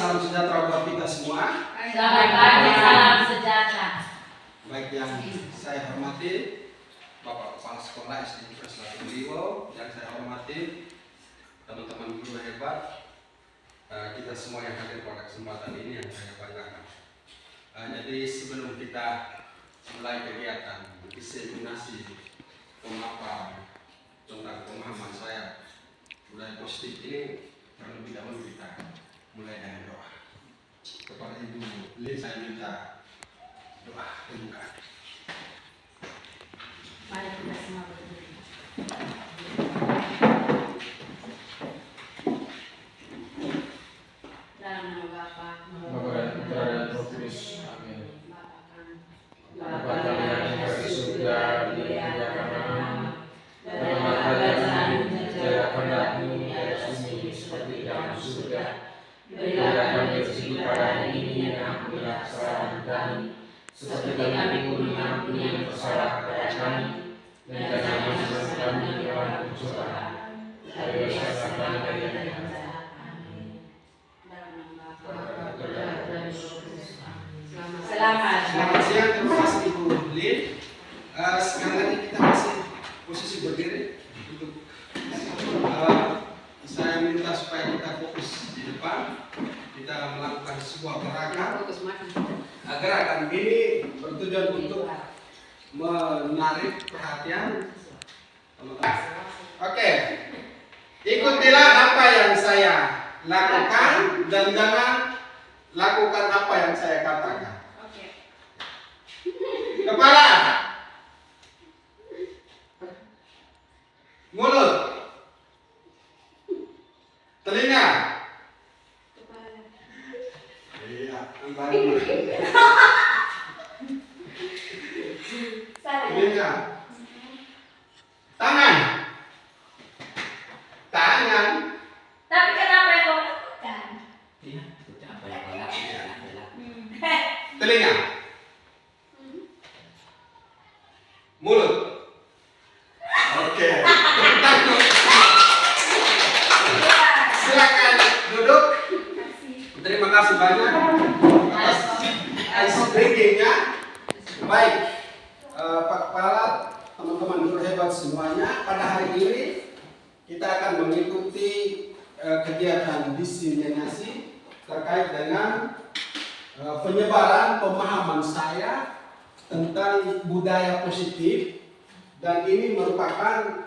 salam sejahtera buat kita semua. Selamat pagi, salam sejahtera. Baik yang saya hormati Bapak Kepala Sekolah SD Negeri 1 Liwo, yang saya hormati teman-teman guru hebat, kita semua yang hadir pada kesempatan ini yang saya banggakan. Jadi sebelum kita mulai kegiatan diseminasi pemaparan tentang pemahaman saya budaya positif ini, terlebih dahulu kita mulai dengan doa. Kepada Ibu Lin saya minta doa pembukaan. Mari kita semua berdiri. Dalam nama Bapa, Putra dan Roh Kudus. Amin. Bapa Bapa kami yang di surga, dimuliakan namamu. Nama kerajaanmu, jadilah kehendak-mu di atas bumi seperti di dalam surga. Berilah kami rezeki pada hari ini dan ampunilah kesalahan kami, seperti kami pun mengampuni yang bersalah kepada kami. Dan jangan masukkan kami ke dalam pencobaan, tapi bebaskanlah kami dari yang jahat. Amin. Dalam nama Bapa, Bapa, Putra dan Roh Kudus. Amin. Selamat siang, terima kasih Ibu Lin. Sekarang lagi kita masih posisi berdiri untuk saya minta supaya kita fokus di depan. Kita melakukan sebuah gerakan ini bertujuan untuk menarik perhatian teman-teman. Oke, ikutilah apa yang saya lakukan dan jangan lakukan apa yang saya katakan. Kepala, mulut, telinga. Iya, telinga. Tangan. Tangan. Tapi kenapa yang kau lakukan? Telinga. Mulut. Oke. Silakan duduk. Terima kasih banyak atas ice breaking-nya. Baik, Pak Kepala, teman-teman guru hebat semuanya, pada hari ini kita akan mengikuti kegiatan diseminasi terkait dengan penyebaran pemahaman saya tentang budaya positif, dan ini merupakan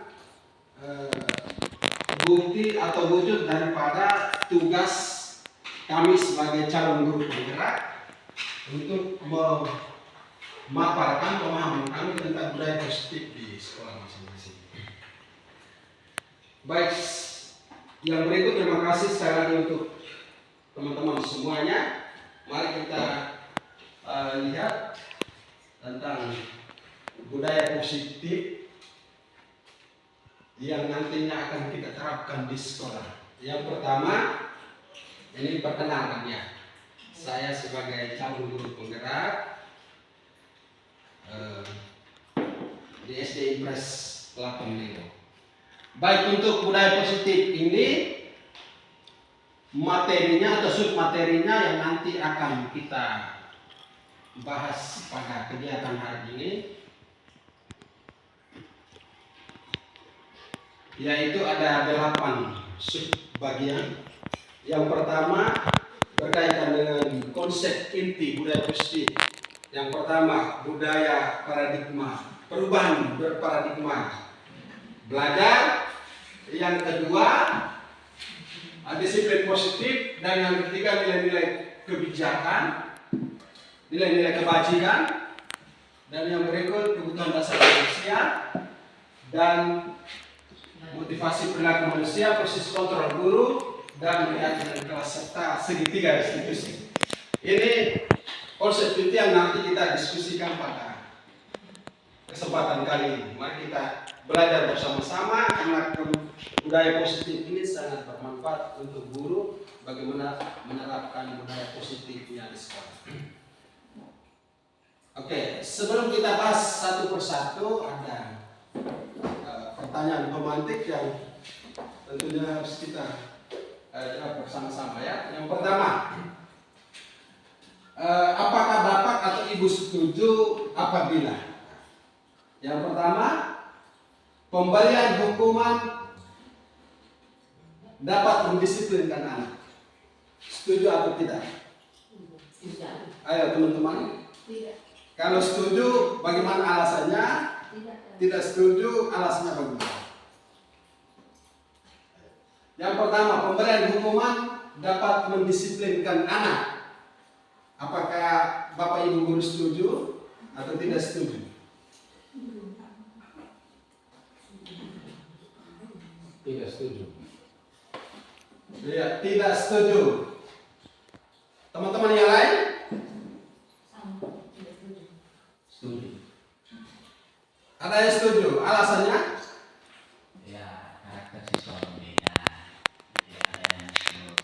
bukti atau wujud daripada tugas kami sebagai calon guru penggerak untuk memaparkan pemahaman kami tentang budaya positif di sekolah masing-masing. Baik, yang berikut terima kasih sekali lagi untuk teman-teman semuanya. Mari kita lihat tentang budaya positif yang nantinya akan kita terapkan di sekolah. Yang pertama, ini perkenalannya. Saya sebagai calon guru penggerak di SD Impres 8 Liwo. Baik, untuk budaya positif ini materinya atau submaterinya yang nanti akan kita bahas pada kegiatan hari ini, yaitu ada 8 subbagian. Yang pertama berkaitan dengan konsep inti budaya positif. Yang pertama, budaya paradigma, perubahan berparadigma belajar. Yang kedua, disiplin positif. Dan yang ketiga, nilai-nilai kebijakan, nilai-nilai kebajikan. Dan yang berikut, kebutuhan dasar manusia dan motivasi perilaku manusia, proses kontrol guru, dan keyakinan kelas serta segitiga institusi. Ini konsep inti yang nanti kita diskusikan pada kesempatan kali ini. Mari kita belajar bersama-sama, karena budaya positif ini sangat bermanfaat untuk guru bagaimana menerapkan budaya positifnya di sekolah. Oke, sebelum kita bahas satu persatu, ada pertanyaan pemantik yang tentunya harus kita bersama-sama ya. Yang pertama, apakah Bapak atau Ibu setuju apabila yang pertama, pemberian hukuman dapat mendisiplinkan anak? Setuju atau tidak? Tidak. Ayo teman-teman. Tidak. Kalau setuju, bagaimana alasannya? Tidak. Tidak setuju, alasannya bagaimana? Yang pertama, pemberian hukuman dapat mendisiplinkan anak. Apakah Bapak Ibu guru setuju atau tidak setuju? Tidak setuju. Ya, tidak setuju. Teman-teman yang lain? Setuju. Ada yang setuju? Alasannya? Ya, karakter siswa berbeda. Ya, ada yang suruh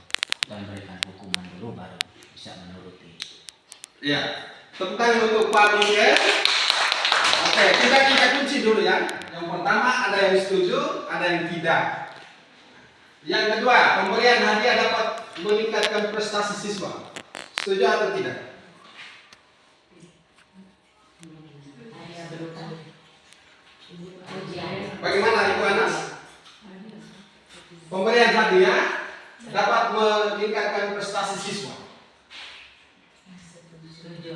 dan berikan hukuman dulu baru bisa menuruti. Ya. Tepuk tangan untuk Pak Miguel. Oke, kita kunci dulu ya. Yang pertama ada yang setuju, ada yang tidak. Yang kedua, pemberian hadiah dapat meningkatkan prestasi siswa. Setuju atau tidak? Ada berulang. Ujian. Bagaimana Ibu Anas? Pemberian hadiah dapat meningkatkan prestasi siswa. Setuju.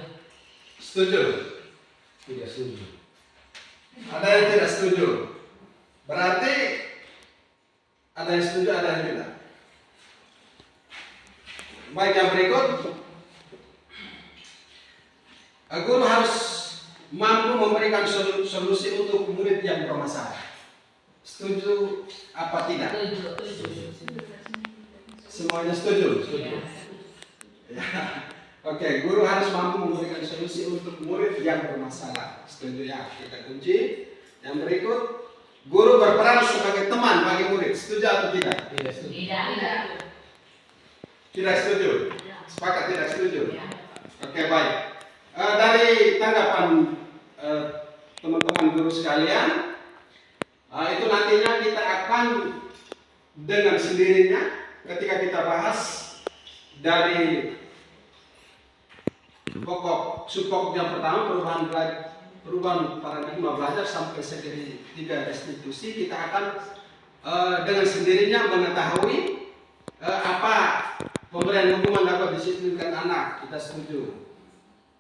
Setuju? Tidak setuju. Ada yang tidak setuju. Berarti ada yang setuju, ada yang tidak. Baik, yang berikut, guru harus mampu memberikan solusi untuk murid yang bermasalah. Setuju apa tidak? Setuju. Semuanya setuju? Setuju. Ya. Oke, guru harus mampu memberikan solusi untuk murid yang bermasalah. Setuju ya? Kita kunci. Yang berikut, guru berperan sebagai teman bagi murid. Setuju atau tidak? Tidak setuju. Tidak. Tidak setuju. Sepakat tidak setuju? Ya. Oke, baik. Dari tanggapan teman-teman guru sekalian, itu nantinya kita akan dengan sendirinya ketika kita bahas dari pokok subpokok yang pertama perubahan paradigma belajar sampai segitiga restitusi, kita akan dengan sendirinya mengetahui apa pemberian hukuman dapat disiplinkan anak. Kita setuju.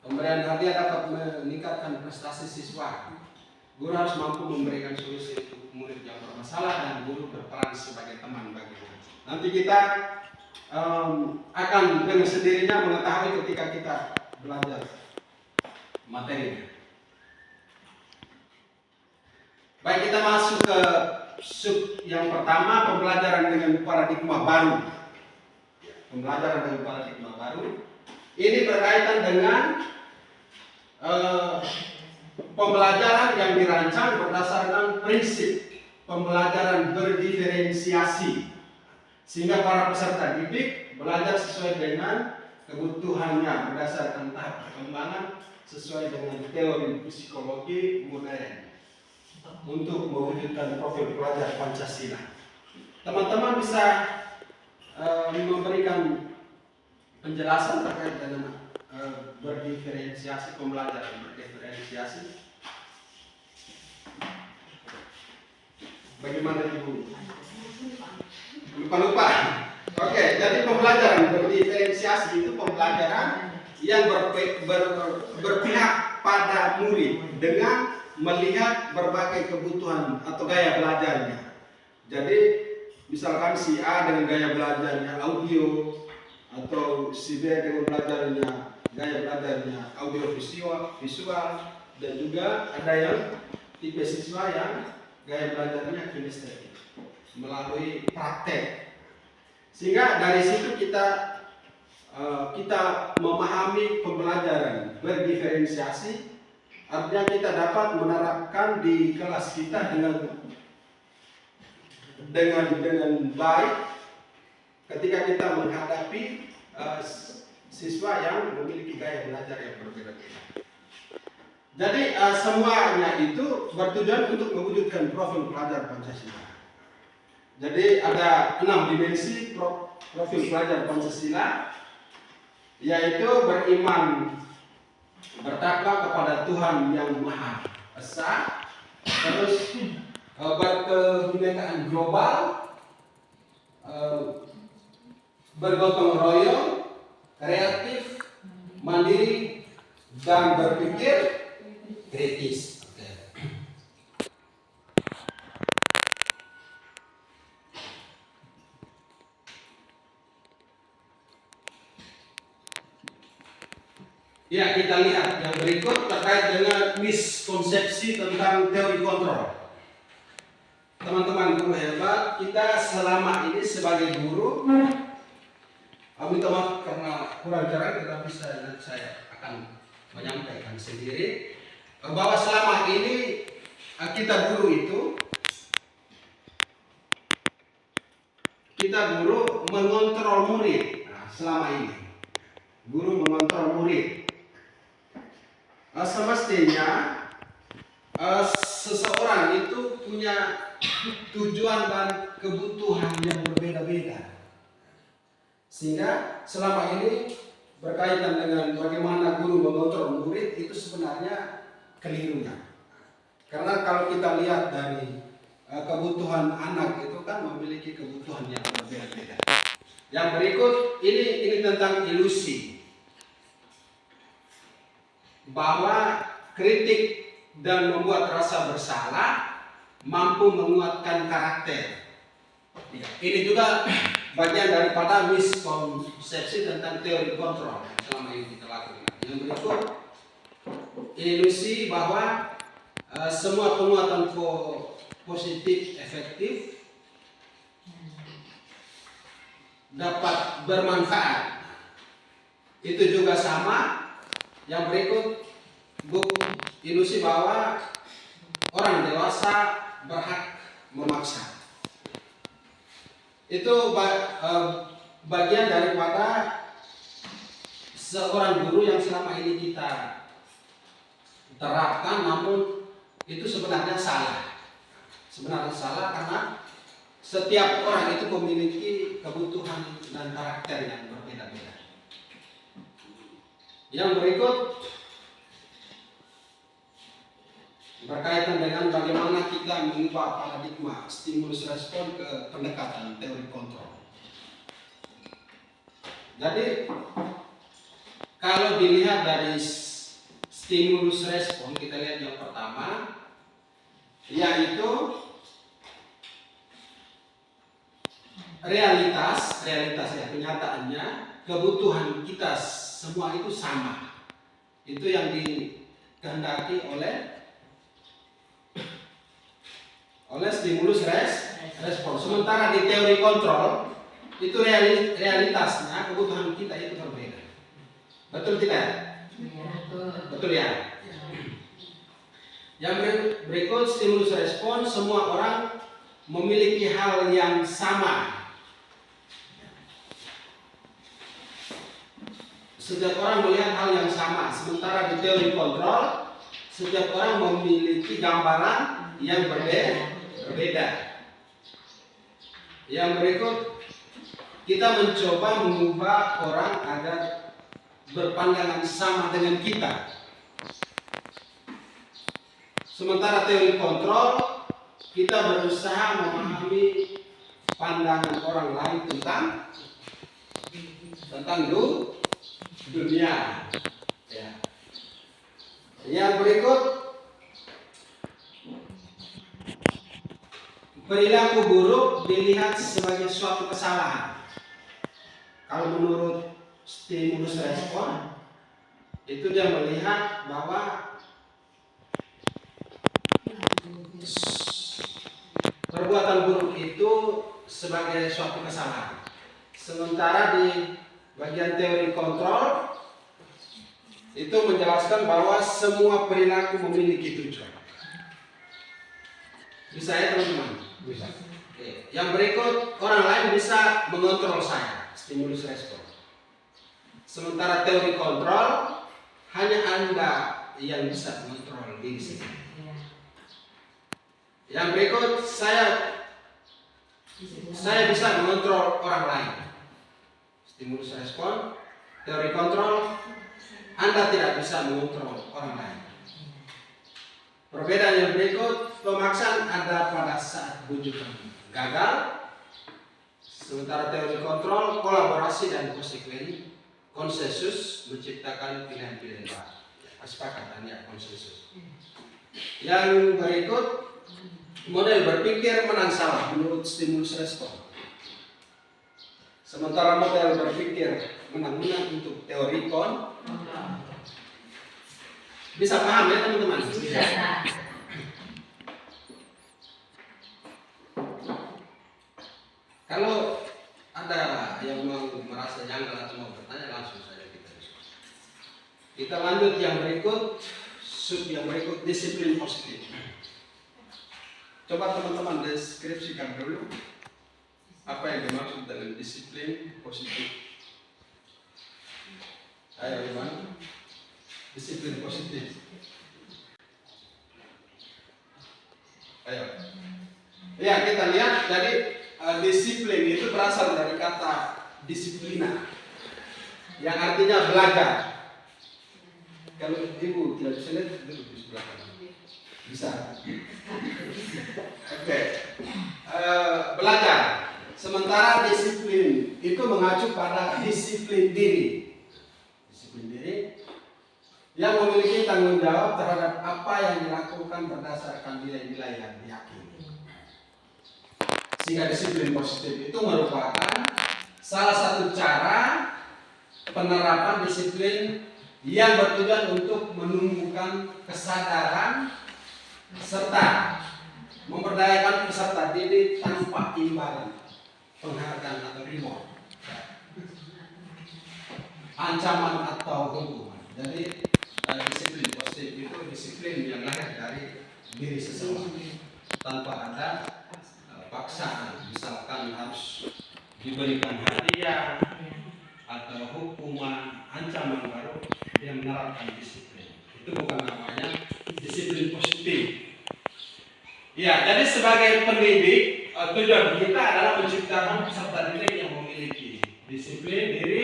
Pemberian hadiah dapat meningkatkan prestasi siswa. Guru harus mampu memberikan solusi untuk murid yang bermasalah dan guru berperan sebagai teman bagi murid. Nanti kita akan dengan sendirinya mengetahui ketika kita belajar materinya. Baik, kita masuk ke sub yang pertama, pembelajaran dengan paradigma baru. Pembelajaran dengan paradigma baru. Ini berkaitan dengan pembelajaran yang dirancang berdasarkan prinsip pembelajaran berdiferensiasi, sehingga para peserta didik belajar sesuai dengan kebutuhannya berdasarkan tahap perkembangan sesuai dengan teori psikologi modern untuk mewujudkan profil pelajar Pancasila. Teman-teman bisa memberikan penjelasan terkait dengan berdiferensiasi, pembelajaran berdiferensiasi. Bagaimana Ibu? Lupa. Oke, jadi pembelajaran berdiferensiasi itu pembelajaran yang berpihak pada murid dengan melihat berbagai kebutuhan atau gaya belajarnya. Jadi misalkan si A dengan gaya belajarnya audio, atau si B dengan gaya belajarnya audio visual, dan juga ada yang tipe siswa yang gaya belajarnya kinestetik melalui praktek. Sehingga dari situ kita memahami pembelajaran berdiferensiasi, artinya kita dapat menerapkan di kelas kita dengan baik ketika kita menghadapi siswa yang memiliki gaya belajar yang berbeda-beda. Jadi semuanya itu bertujuan untuk mewujudkan profil pelajar Pancasila. Jadi ada 6 dimensi profil pelajar Pancasila, yaitu beriman bertakwa kepada Tuhan yang Maha Esa, terus berkebinekaan global, bergotong royong, kreatif, mandiri, dan berpikir kritis. Ya, kita lihat yang berikut terkait dengan miskonsepsi tentang teori kontrol. Teman-teman guru hebat, kita selama ini sebagai guru, minta maaf karena kurang jarang, tetapi saya akan menyampaikan sendiri bahwa selama ini kita guru itu, mengontrol murid. Nah, selama ini guru mengontrol murid. Semestinya seseorang itu punya tujuan dan kebutuhan yang berbeda-beda, sehingga selama ini berkaitan dengan bagaimana guru mengontrol murid itu sebenarnya kelirunya. Karena kalau kita lihat dari kebutuhan anak itu kan memiliki kebutuhan yang berbeda-beda. Yang berikut ini tentang ilusi, bahwa kritik dan membuat rasa bersalah mampu menguatkan karakter. Ini juga bagian daripada miskonsepsi tentang teori kontrol yang selama ini kita lakukan. Yang berikut, ilusi bahwa semua penguatan positif efektif dapat bermanfaat. Itu juga sama. Yang berikut, ilusi bahwa orang dewasa berhak memaksa. Itu bagian daripada seorang guru yang selama ini kita terapkan, namun itu sebenarnya salah. Sebenarnya salah karena setiap orang itu memiliki kebutuhan dan karakter yang berbeda-beda. Yang berikut berkaitan dengan bagaimana kita mengubah paradigma stimulus respon ke pendekatan teori kontrol. Jadi kalau dilihat dari stimulus respon, kita lihat yang pertama, yaitu realitas ya, kenyataannya kebutuhan kita semua itu sama. Itu yang dikehendaki oleh stimulus respon. Sementara di teori kontrol itu realitasnya kebutuhan kita itu berbeda. Betul tidak? Betul ya. Yang berikut stimulus respon, semua orang memiliki hal yang sama. Setiap orang melihat hal yang sama. Sementara di teori kontrol, setiap orang memiliki gambaran yang berbeda. Yang berikut, kita mencoba mengubah orang agar berpandangan sama dengan kita. Sementara teori kontrol, kita berusaha memahami pandangan orang lain tentang dunia. Ya. Yang berikut, perilaku buruk dilihat sebagai suatu kesalahan. Kalau menurut stimulus respon, itu dia melihat bahwa perbuatan buruk itu sebagai suatu kesalahan. Sementara di bagian teori kontrol itu menjelaskan bahwa semua perilaku memiliki tujuan. Bisa ya teman-teman? Bisa. Oke. Yang berikut, orang lain bisa mengontrol saya, stimulus respon. Sementara teori kontrol, hanya Anda yang bisa mengontrol diri sendiri. Yang berikut, saya bisa mengontrol orang lain. stimulus respon. Teori kontrol, Anda tidak bisa mengontrol orang lain. Perbedaan yang berikut, pemaksaan ada pada saat bujukan gagal. Sementara teori kontrol, kolaborasi dan konsensus menciptakan pilihan-pilihan baru. Kesepakatan ya, konsensus. Yang berikut, model berpikir menang salah menurut stimulus respon. Sementara model berpikir menang-menang untuk teori kon. Bisa paham ya teman-teman? Bisa. Kalau ada yang mau merasa janggal atau mau bertanya, langsung saja kita diskusi. Kita lanjut yang berikut, yang berikut disiplin positif. Coba teman-teman deskripsikan dulu apa yang dimaksud dengan disiplin positif. Ayo Iwan, disiplin positif. Ayo. Ya, kita lihat jadi disiplin itu berasal dari kata disiplina yang artinya belajar. Kalau ibu tidak bisa lihat, duduk di sebelah kanan. Bisa. Oke. Belajar. Sementara disiplin itu mengacu pada disiplin diri. Disiplin diri yang memiliki tanggung jawab terhadap apa yang dilakukan berdasarkan nilai-nilai yang diyakini. Sehingga disiplin positif itu merupakan salah satu cara penerapan disiplin yang bertujuan untuk menumbuhkan kesadaran serta memberdayakan peserta didik tanpa imbalan, penghargaan atau reward, ancaman atau hukuman. Jadi disiplin positif itu disiplin yang lahir dari diri seseorang tanpa ada paksaan. Misalkan harus diberikan hadiah atau hukuman, ancaman, baru dia menerapkan disiplin. Itu bukan namanya disiplin positif. Ya, jadi sebagai pendidik, tujuan kita adalah menciptakan peserta didik yang memiliki disiplin diri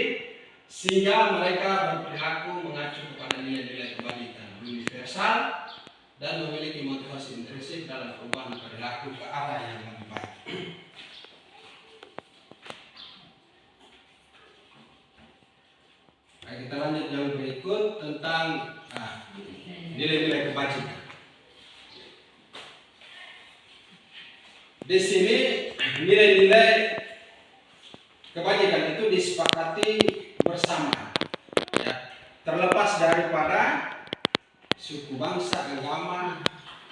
sehingga mereka berperilaku mengacu kepada nilai-nilai kebaikan universal dan memiliki motivasi intrinsik dalam perubahan perilaku ke arah yang lebih baik. Baik, kita lanjut yang berikut tentang nilai-nilai kebajikan. Di sini nilai-nilai kebajikan itu disepakati bersama, ya, terlepas daripada suku, bangsa, agama,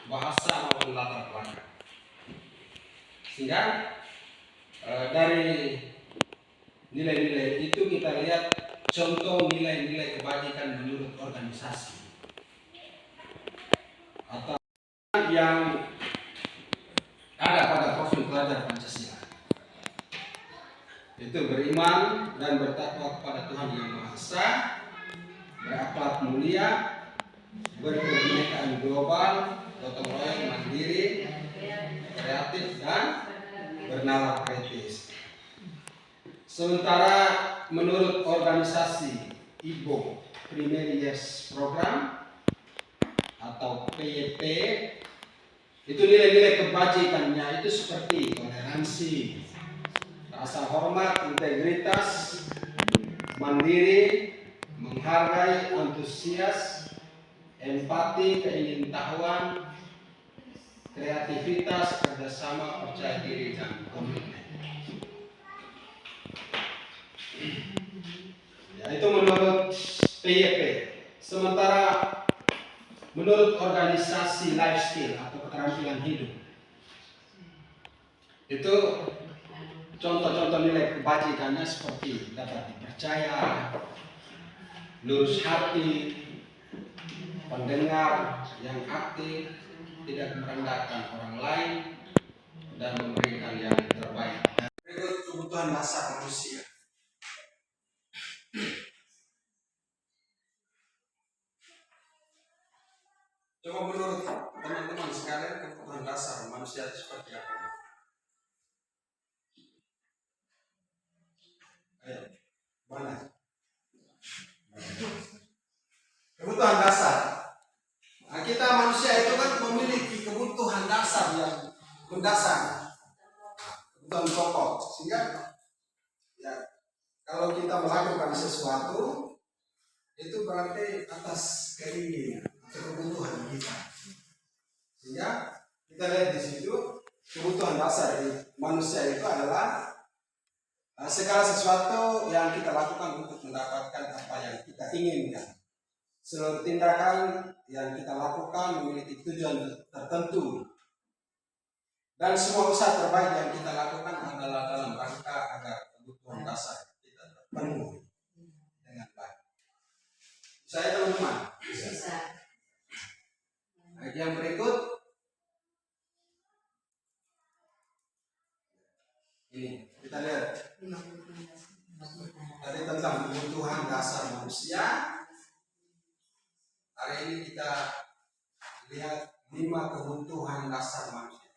bahasa maupun latar belakang. Sehingga dari nilai-nilai itu kita lihat contoh nilai-nilai kebajikan menurut organisasi atau yang ada pada profil pelajar Pancasila. Itu beriman dan bertakwa kepada Tuhan Yang Maha Esa, berakhlak mulia, berkebinekaan global, gotong royong, mandiri, kreatif dan bernalar kritis. Sementara menurut organisasi IBO Primary Years Program atau PYP, itu nilai-nilai kebajikannya itu seperti toleransi, rasa hormat, integritas, mandiri, menghargai, antusias, empati, keingintahuan, kreativitas, kerjasama, percaya diri, dan komitmen. Ya, itu menurut PYP. Sementara menurut organisasi life skill atau keterampilan hidup, itu contoh-contoh nilai kebajikannya seperti dapat dipercaya, lurus hati, pendengar yang aktif, tidak merendahkan orang lain, dan memberikan yang terbaik. Berikut kebutuhan dasar manusia. Coba menurut teman-teman sekalian kebutuhan dasar manusia itu seperti apa? Ayo. Mana? Kebutuhan dasar. Nah, kita manusia itu kan memiliki kebutuhan dasar yang mendasar, kebutuhan pokok. Sehingga ya, kalau kita melakukan sesuatu itu berarti atas keinginan atau kebutuhan kita. Sehingga kita lihat di situ kebutuhan dasar manusia itu adalah segala sesuatu yang kita lakukan untuk mendapatkan apa yang kita inginkan. Seluruh tindakan yang kita lakukan memiliki tujuan tertentu. Dan semua usaha terbaik yang kita lakukan adalah dalam rangka agar kebutuhan dasar kita terpenuhi dengan baik. Saya teman-teman. Bisa. Nah, yang berikut ini kita lihat tadi tentang kebutuhan dasar manusia. Hari ini kita lihat 5 kebutuhan dasar manusia.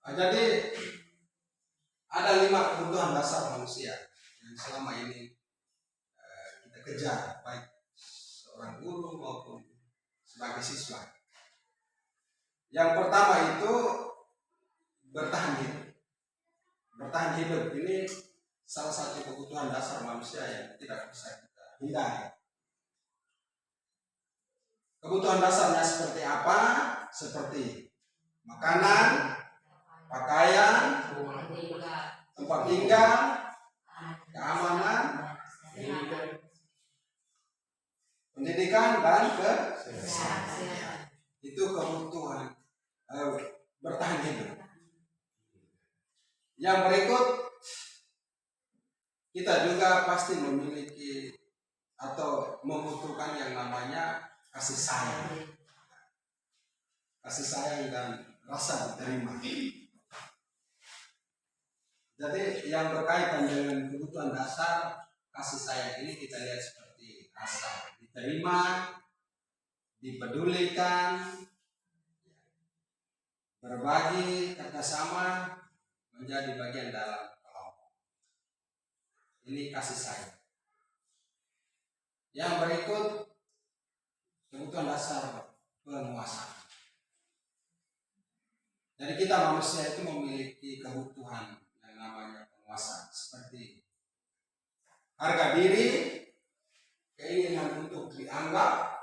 Nah, jadi ada 5 kebutuhan dasar manusia yang selama ini kita kejar, baik seorang guru maupun sebagai siswa. Yang pertama itu bertahan hidup. Bertahan hidup ini salah satu kebutuhan dasar manusia yang tidak bisa kita hindari. Kebutuhan dasarnya seperti apa? Seperti makanan, pakaian, tempat tinggal, keamanan, pendidikan, dan kesehatan. Itu kebutuhan bertahan hidup. Yang berikut, kita juga pasti memiliki atau membutuhkan yang namanya kasih sayang. Kasih sayang dan rasa diterima. Jadi yang berkaitan dengan kebutuhan dasar kasih sayang ini kita lihat seperti rasa diterima, dipedulikan, berbagi, kerjasama, menjadi bagian dalam kelompok. Ini kasih sayang. Yang berikut kebutuhan dasar penguasaan. Jadi kita manusia itu memiliki kebutuhan yang namanya penguasaan, seperti harga diri, keinginan untuk dianggap,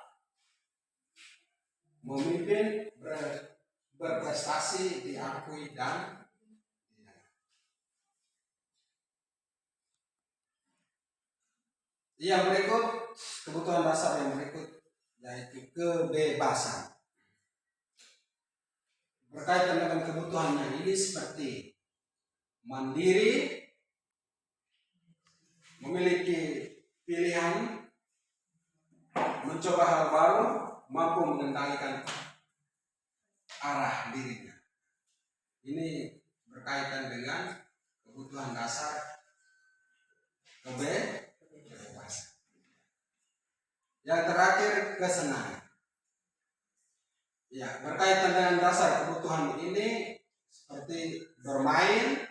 memimpin, berprestasi, diakui, dan yang berikut, kebutuhan dasar yang berikut yaitu kebebasan. Berkaitan dengan kebutuhannya ini seperti mandiri, memiliki pilihan, mencoba hal baru, mampu mengendalikan arah dirinya. Ini berkaitan dengan kebutuhan dasar kebebasan. Yang terakhir, kesenangan. Ya, berkaitan dengan dasar kebutuhan ini seperti bermain,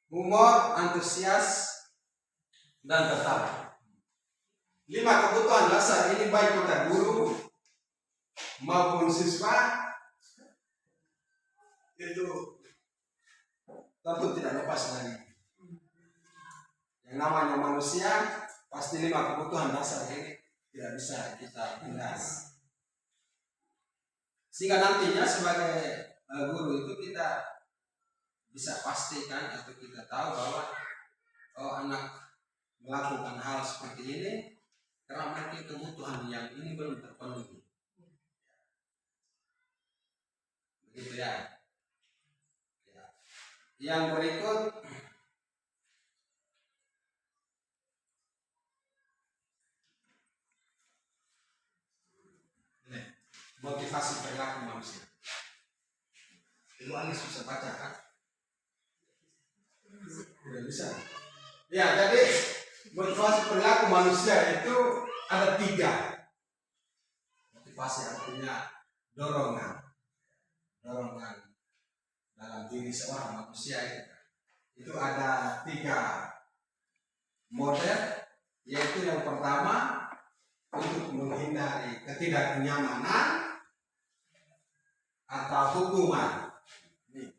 humor, antusias, dan tertawa. 5 kebutuhan dasar ini baik kita guru maupun siswa itu tentu tidak lepas dari yang namanya manusia. Pasti 5 kebutuhan dasar ini tidak bisa kita hindari. Sehingga nantinya sebagai guru itu kita bisa pastikan atau kita tahu bahwa anak melakukan hal seperti ini karena mungkin kebutuhan yang ini belum terpenuhi. Begitu ya. Yang berikut motivasi perilaku manusia. Itu Anies bisa baca kan? Udah bisa. Ya, jadi motivasi perilaku manusia itu ada 3. Motivasi artinya dorongan dalam diri seorang manusia itu ada 3 model, yaitu yang pertama untuk menghindari ketidaknyamanan atau hukuman. Ini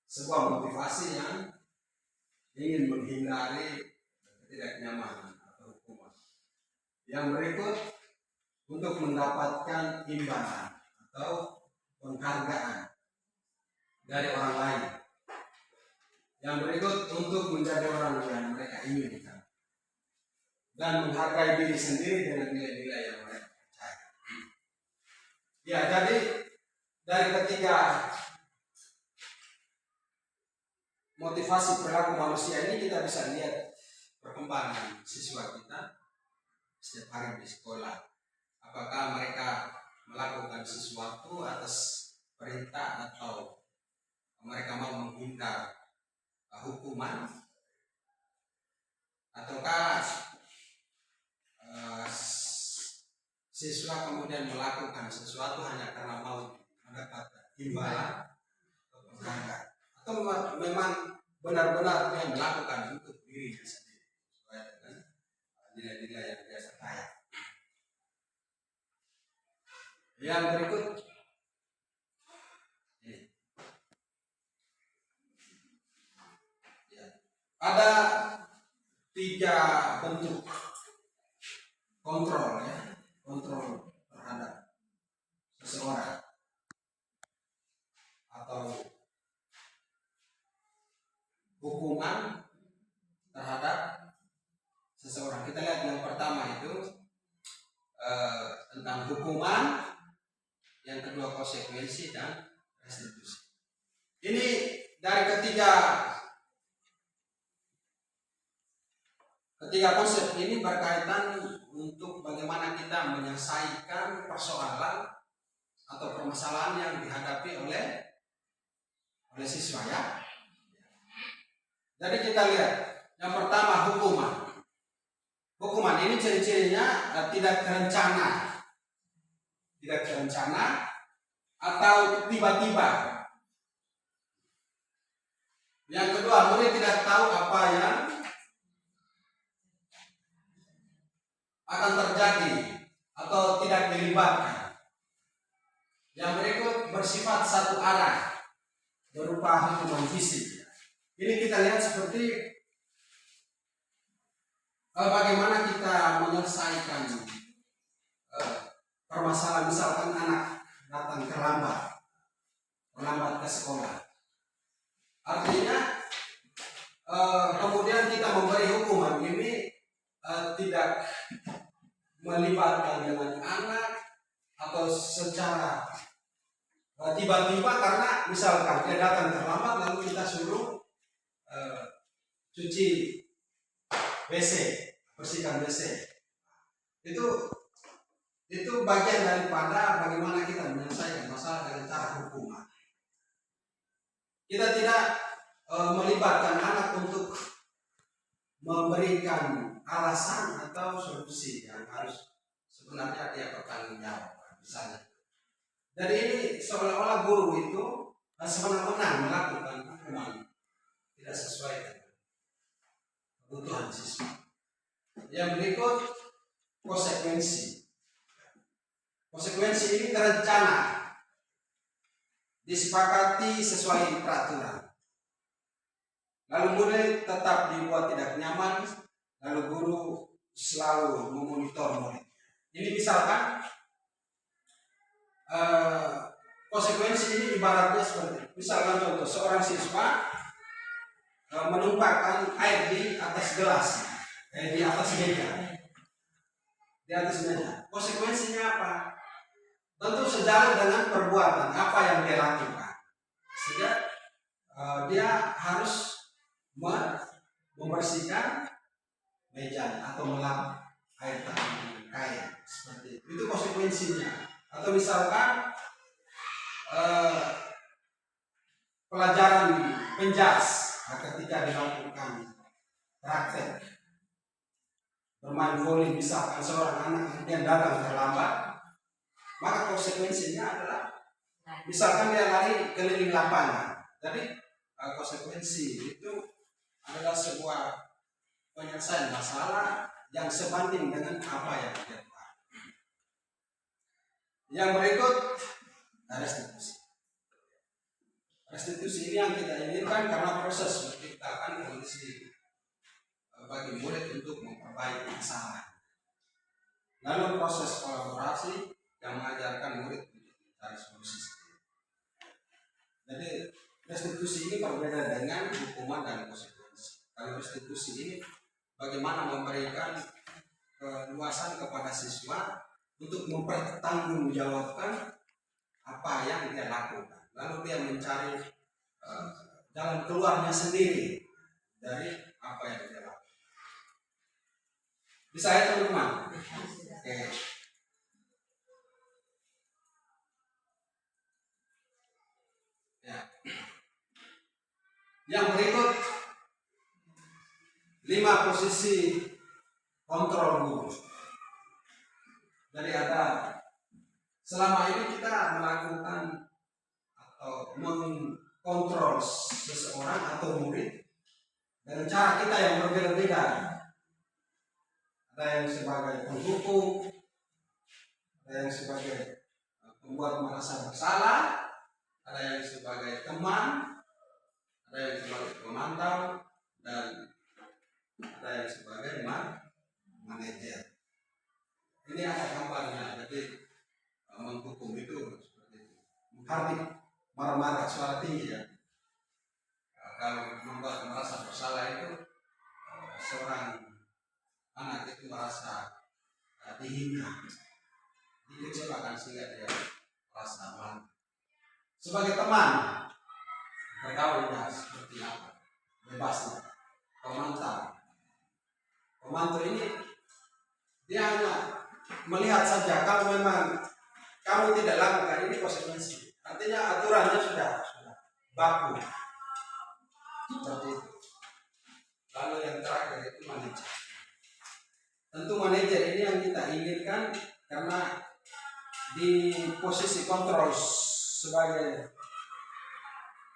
sebuah motivasi yang ingin menghindari ketidaknyamanan atau hukuman. Yang berikut untuk mendapatkan imbalan atau penghargaan dari orang lain. Yang berikut untuk menjadi orang yang mereka inginkan dan menghargai diri sendiri dengan nilai-nilai yang mereka percaya. Ya, jadi dari ketiga motivasi perilaku manusia ini kita bisa lihat perkembangan siswa kita setiap hari di sekolah. Apakah mereka melakukan sesuatu atas perintah atau mereka mau menghindar hukuman, ataukah siswa kemudian melakukan sesuatu hanya karena mau mendapatkan imbalan atau penghargaan, atau memang benar-benar dia melakukan untuk dirinya sendiri sesuai dengan nilai-nilai yang dia percaya. Yang berikut ini. Ya. Ada 3 bentuk kontrol, ya, kontrol terhadap seseorang atau hukuman terhadap seseorang. Kita lihat yang pertama itu tentang hukuman, yang kedua konsekuensi dan restitusi. Ini dari ketiga konsep ini berkaitan untuk bagaimana kita menyelesaikan persoalan atau permasalahan yang dihadapi oleh siswa, ya. Jadi kita lihat yang pertama hukuman. Hukuman ini ciri-cirinya tidak terencana atau tiba-tiba. Yang kedua, murid tidak tahu apa yang akan terjadi atau tidak dilibatkan. Yang berikut bersifat satu arah berupa hukuman fisik. Ini kita lihat seperti bagaimana kita menyelesaikan permasalahan, misalkan anak datang terlambat ke sekolah. Artinya kemudian kita memberi hukuman ini tidak melibatkan dengan anak atau secara tiba-tiba, karena misalkan dia datang terlambat lalu kita suruh cuci WC, bersihkan WC. Itu bagian daripada bagaimana kita menyelesaikan masalah dengan cara hukuman. Kita tidak melibatkan anak untuk memberikan alasan atau solusi yang harus sebenarnya dia bertanggung jawab, misalnya. Jadi ini seolah-olah guru itu semena-mena melakukan hukuman tidak sesuai dengan kebutuhan siswa. Yang berikut konsekuensi. Konsekuensi ini terencana, disepakati sesuai peraturan. Lalu murid tetap dibuat tidak nyaman, lalu guru selalu memonitor murid. Ini misalkan konsekuensi ini ibaratnya seperti, misalkan contoh, seorang siswa menumpahkan air di atas gelas, di atas meja. Konsekuensinya apa? Tentu sejalan dengan perbuatan apa yang dia lakukan. Sehingga dia harus membersihkan meja atau melap air tanah kain, seperti itu. Itu konsekuensinya. Atau misalkan pelajaran penjas ketika dilakukan praktek bermain voli, misalkan seorang anak kemudian datang terlambat, maka konsekuensinya adalah misalkan dia lari keliling lapangan. Jadi konsekuensi itu adalah sebuah penyelesaian masalah yang sebanding dengan apa yang dia buat. Yang berikut restitusi. Restitusi ini yang kita inginkan karena proses menciptakan kondisi bagi murid untuk memperbaiki kesalahan. Lalu proses kolaborasi yang mengajarkan murid untuk mencari solusi sendiri. Jadi restitusi ini berbeda dengan hukuman dan konsekuensi. Kalau restitusi ini bagaimana memberikan keluasan kepada siswa untuk mempertanggungjawabkan apa yang dia lakukan. Lalu dia mencari jalan keluarnya sendiri dari apa yang dia lakukan. Bisa ya teman-teman? Oke. Ya. Yang berikut 5 posisi kontrol guru. Jadi ada selama ini kita melakukan atau mengkontrol seseorang atau murid dengan cara kita yang berbeda-beda. Ada yang sebagai penghukum, ada yang sebagai pembuat merasa bersalah, ada yang sebagai teman, ada yang sebagai pemantau, dan ada yang sebagai manajer. Ini ada gambarnya, jadi menghukum itu seperti itu. Menghardik, marah-marah, suara tinggi ya. Kalau membuat merasa bersalah itu seorang anak itu merasa dihina, dikecewakan sehingga dia merasa malu. Sebagai teman, bergaulnya seperti apa? Bebasnya. Pemantau ini dia hanya melihat saja kalau memang kamu tidak lakukan ini konsekuensi. Artinya aturannya sudah baku. Seperti itu. Lalu yang terakhir itu manajer. Tentu manajer ini yang kita inginkan karena di posisi kontrol sebagai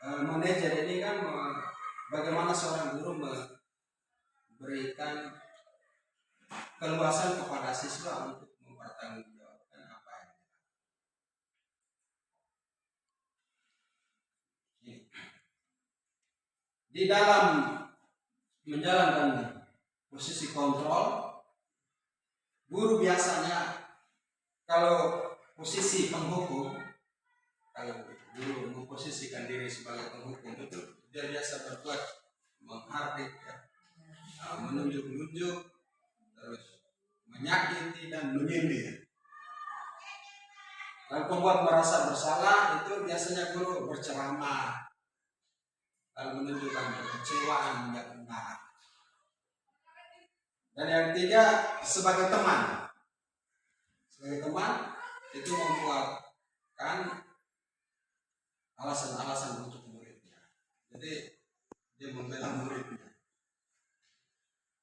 manajer ini kan bagaimana seorang guru memberikan keluasan kepada siswa untuk mempertanggungjawabkan apa yang di dalam menjalankan posisi kontrol, guru biasanya kalau posisi penghukum, kalau guru memposisikan diri sebagai penghukum itu dia biasa berbuat menghardik, ya, menunjuk-nunjuk, terus menyakiti dan menyindir. Kalau pembuat merasa bersalah itu biasanya guru berceramah, lalu menunjukkan kekecewaan yang benar. Dan yang ketiga sebagai teman. Sebagai teman itu membuatkan alasan-alasan untuk muridnya. Jadi dia membela muridnya.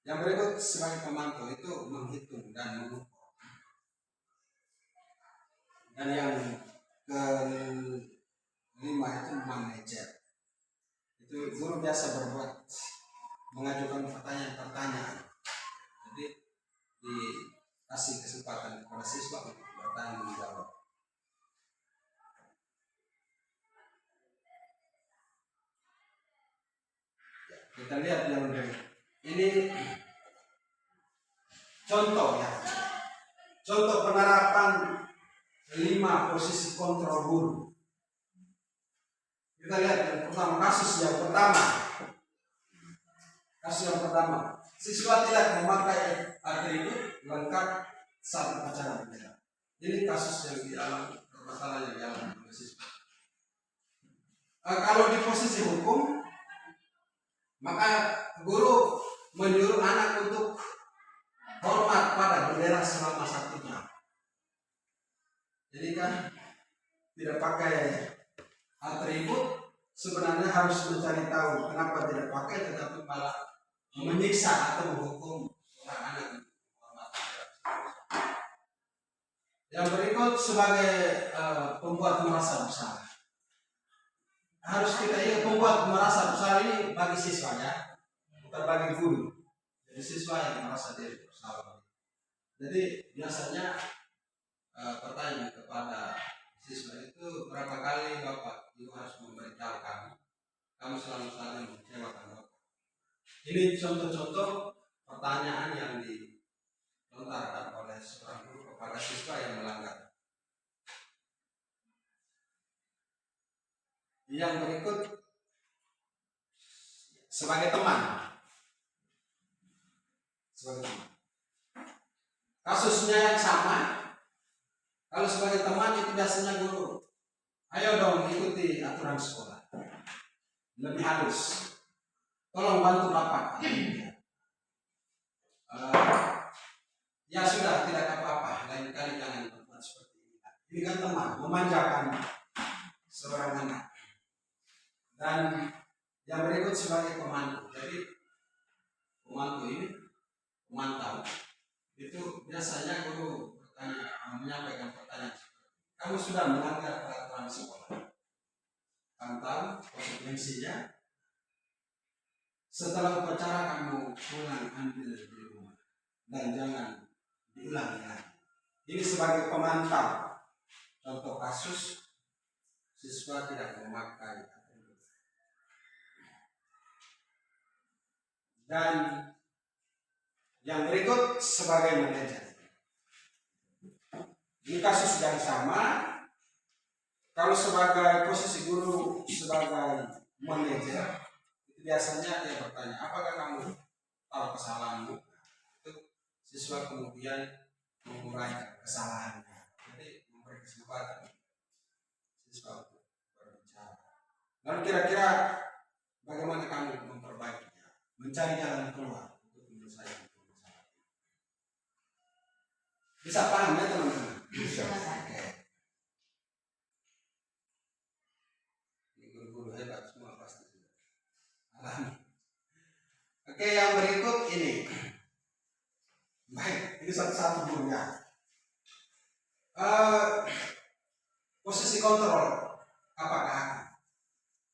Yang berikut sebagai pemantau itu menghitung dan mengukur. Dan yang kelima itu manajer. Itu guru biasa berbuat mengajukan pertanyaan-pertanyaan. Jadi dikasih kesempatan kepada siswa untuk bertanggung jawab. Kita lihat yang ini contoh ya. Contoh penerapan 5 posisi kontrol guru. Kita lihat yang pertama, kasus yang pertama. Siswa tidak memakai atribut lengkap saat upacara bendera. Ini kasus yang dialami, permasalahan yang dialami oleh siswa. Kalau di posisi hukum, maka guru menyuruh anak untuk hormat pada bendera selama 1 jam. Jadi kan tidak pakai atribut, sebenarnya harus mencari tahu kenapa tidak pakai, tetapi malah menyiksa atau menghukum seorang anak. Yang berikut sebagai pembuat merasa bersalah. Harus kita ingat pembuat merasa bersalah ini bagi siswanya, bukan bagi guru. Jadi siswa yang merasa diri bersalah. Jadi biasanya pertanyaan kepada siswa itu, berapa kali Bapak Ibu harus memberitahu kamu selalu saja mengecewakan Bapak. Ini contoh-contoh pertanyaan yang dilontarkan oleh seorang guru kepada siswa yang melanggar. Yang berikut sebagai teman. Kasusnya yang sama. Kalau sebagai teman itu biasanya guru, ayo dong ikuti aturan sekolah, lebih halus. Tolong bantu Bapak. Ya sudah, tidak apa-apa. Lain kali jangan berbuat seperti ini. Ini kan teman, memanjakan seorang anak. Dan yang berikut sebagai pemandu. Jadi pemandu ini, pemantau, itu biasanya guru menyampaikan pertanyaan seperti, kamu sudah melanggar peraturan sekolah. Kamu tahu konsekuensinya. Setelah upacara kamu pulang ambil di rumah dan jangan diulangi lagi. Ini sebagai pemantau. Contoh kasus siswa tidak memakai atribut. Dan yang berikut sebagai manajer. Ini kasus yang sama. Kalau sebagai posisi guru sebagai manajer, biasanya dia bertanya, apakah kamu tahu kesalahanmu? Itu siswa kemudian mengurai kesalahannya. Jadi memberi kesempatan siswa untuk berbicara. Lalu kira-kira bagaimana kamu memperbaikinya? Mencari jalan keluar untuk menyelesaikan masalah. Bisa paham ya teman-teman? Bisa. Oke. Ini guru-guru hebat semua pasti. Oke, yang berikut ini. Baik, ini satu-satu dulu ya. Posisi kontrol apakah?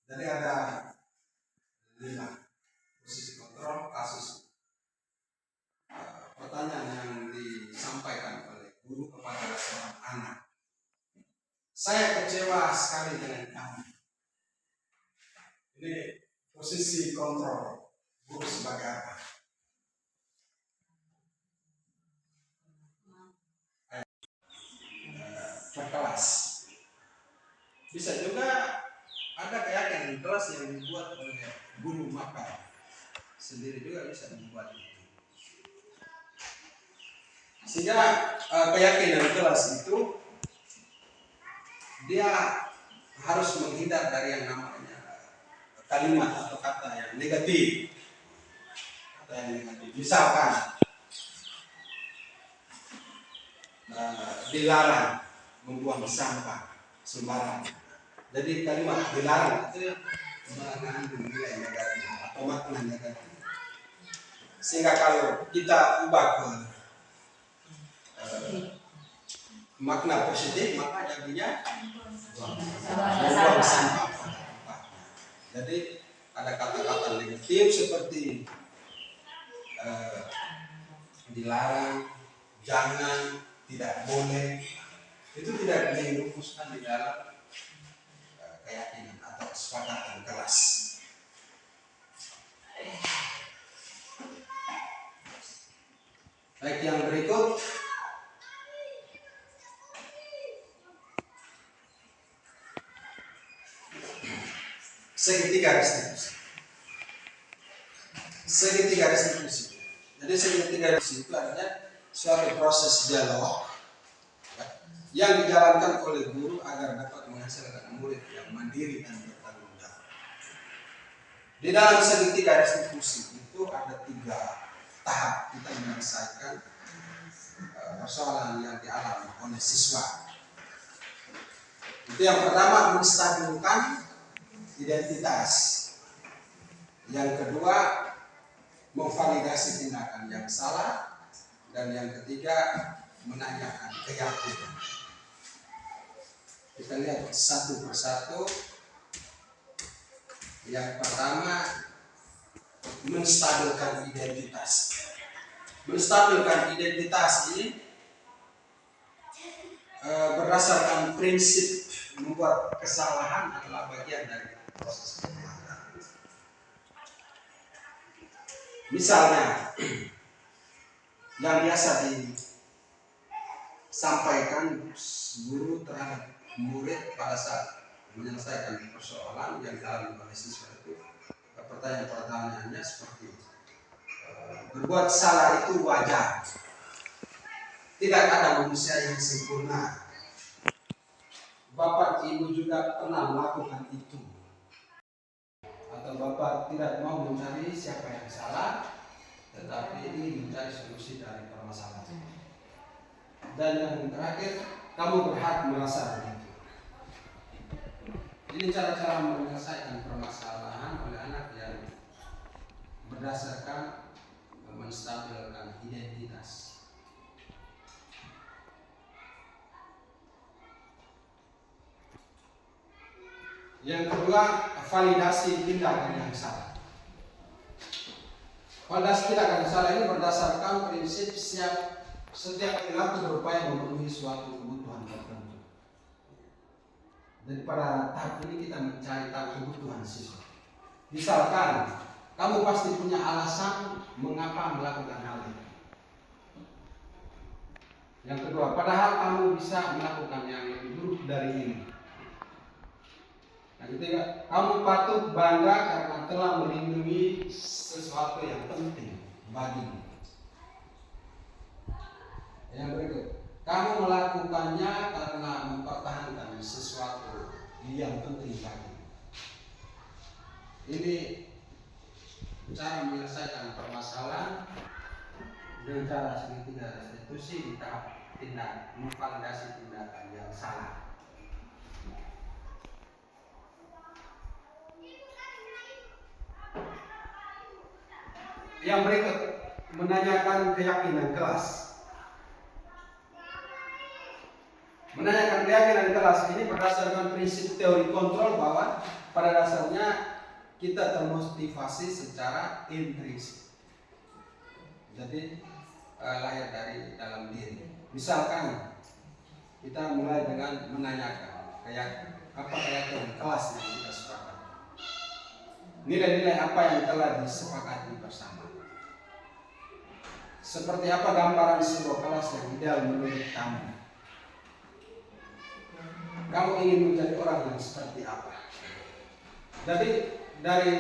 Jadi ada 5 posisi kontrol kasus. Pertanyaan yang disampaikan oleh guru kepada seorang anak. Saya kecewa sekali dengan kamu. Ini posisi kontrol guru sebagai apa? Berkelas. Bisa juga ada keyakinan kelas yang dibuat oleh guru maka sendiri juga bisa membuat itu. Sehingga keyakinan kelas itu dia harus menghindar dari yang namanya kalimat atau kata yang negatif. Kata yang negatif. Misalkan dilarang membuang sampah sembarangan. Jadi kalimat dilarang itu mengandung nilai negatif atau makna negatif. Sehingga kalau kita ubah ke makna positif, maka jadinya membuang sampah. Jadi ada kata-kata negatif seperti dilarang, jangan, tidak boleh. Itu tidak dirumuskan di dalam keyakinan atau kesepakatan kelas. Baik, yang berikut segitiga restitusi. Segitiga restitusi. Jadi segitiga restitusi itu artinya suatu proses dialog yang dijalankan oleh guru agar dapat menghasilkan murid yang mandiri dan bertanggung jawab. Di dalam segitiga restitusi itu ada 3 tahap kita menyelesaikan persoalan yang dialami oleh siswa. Itu yang pertama, menstabilkan identitas. Yang kedua, memvalidasi tindakan yang salah. Dan yang ketiga, menanyakan keyakinan. Kita lihat satu persatu. Yang pertama, menstabilkan identitas. menstabilkan identitas ini berdasarkan prinsip membuat kesalahan adalah bagian dari proses pembelajaran. Misalnya, yang biasa disampaikan guru terhadap murid pada saat menyelesaikan persoalan yang dialami oleh siswa itu, pertanyaan-pertanyaannya seperti berbuat salah itu wajar. Tidak ada manusia yang sempurna. Bapak Ibu juga pernah melakukan itu. Atau Bapak tidak mau mencari siapa yang salah, tetapi ingin mencari solusi dari permasalahan. Dan yang terakhir, kamu berhak merasa begitu. Ini cara-cara menyelesaikan permasalahan oleh anak yang berdasarkan menstabilkan identitas. Yang kedua, validasi tindakan yang salah. Validasi tindakan yang salah ini berdasarkan prinsip setiap perilaku berupaya memenuhi suatu kebutuhan tertentu. Dan pada tahap ini kita mencari tahu kebutuhan siswa. Misalkan, kamu pasti punya alasan mengapa melakukan hal ini. Yang kedua, padahal kamu bisa melakukan yang lebih buruk dari ini. Yang ketiga, kamu patut bangga karena telah melindungi sesuatu yang penting bagimu. Yang berikut, kamu melakukannya karena mempertahankan sesuatu yang penting bagimu. Ini cara menyelesaikan permasalahan dengan cara segitiga restitusi di tahap tindak memvalidasi tindakan yang salah. Yang berikut, menanyakan keyakinan kelas. Menanyakan keyakinan kelas ini berdasarkan prinsip teori kontrol bahwa pada dasarnya kita termotivasi secara intrinsik. Jadi lahir dari dalam diri. Misalkan kita mulai dengan menanyakan keyakinan kelas yang kita sepakati. Nilai-nilai apa yang telah disepakati bersama. Seperti apa gambaran sebuah kelas yang ideal menurut kamu? Kamu ingin menjadi orang yang seperti apa? Jadi dari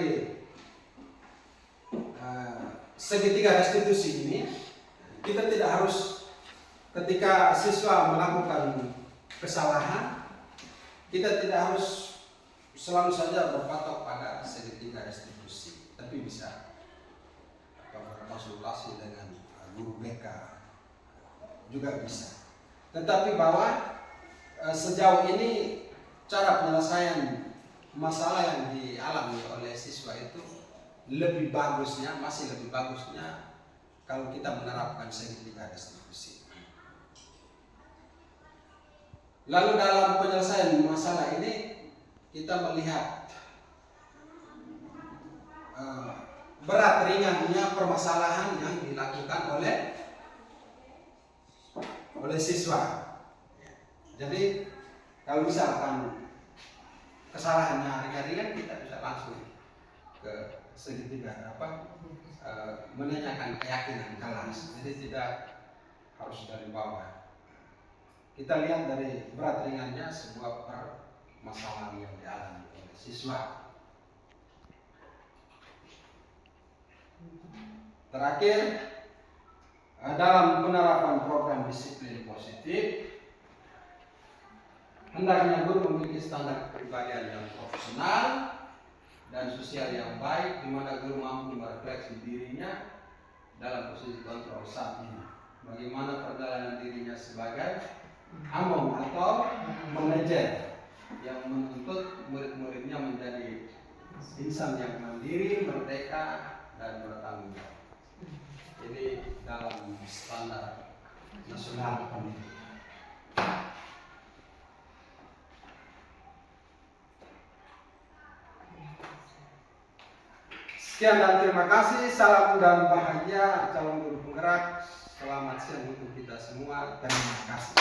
segitiga restitusi ini, kita tidak harus ketika siswa melakukan kesalahan, kita tidak harus selalu saja berpatok pada segitiga restitusi, tapi bisa berkonsultasi dengan guru BK juga bisa. Tetapi bahwa sejauh ini cara penyelesaian masalah yang dialami oleh siswa itu masih lebih bagusnya kalau kita menerapkan segitiga restitusi. Lalu dalam penyelesaian masalah ini kita melihat berat ringannya permasalahan yang dilakukan oleh siswa. Jadi kalau misalkan kesalahannya ringan-ringan, kita bisa langsung ke segitiga menanyakan keyakinan kelas. Jadi tidak harus dari bawah. Kita lihat dari berat ringannya sebuah permasalahan yang dialami oleh siswa. Terakhir, dalam penerapan program disiplin positif, hendaknya guru memiliki standar kepribadian yang profesional dan sosial yang baik, di mana guru mampu merefleksi dirinya dalam posisi kontrol saat ini. Bagaimana perjalanan dirinya sebagai among atau manajer yang menuntut murid-muridnya menjadi insan yang mandiri, merdeka, dan bertanggung jawab. Ini dalam standar nasional pendidikan. Sekian dan terima kasih. Salam dan bahagia calon guru penggerak. Selamat siang untuk kita semua. Terima kasih.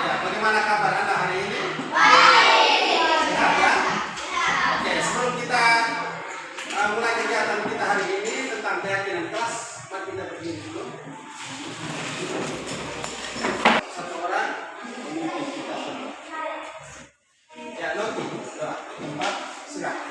Ya, bagaimana kabar Anda hari ini? Sehat ya? Oke, sebelum kita mulai kegiatan kita hari ini tentang keyakinan kelas, mari kita berdiri dulu. Satu orang memimpin kita semua. Ya, Noti, doa, tempat, silakan.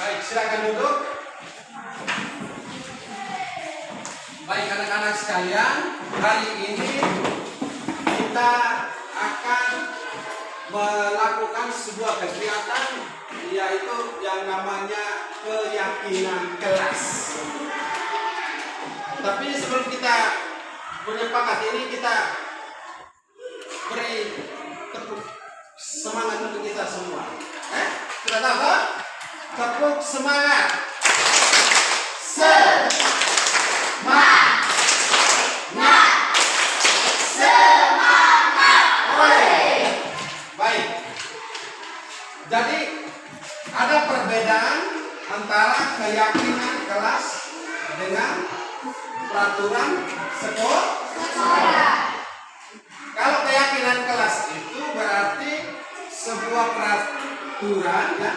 Baik, silakan duduk. Baik anak-anak sekalian, hari ini kita akan melakukan sebuah kegiatan yaitu yang namanya keyakinan kelas. Tapi sebelum kita menyepakat ini, kita beri tepuk semangat untuk kita semua. Sudah tahu kan? Tepuk semangat. Semangat. Semangat. Baik. Jadi ada perbedaan antara keyakinan kelas dengan peraturan sekolah. Kalau keyakinan kelas itu berarti sebuah peraturan ya,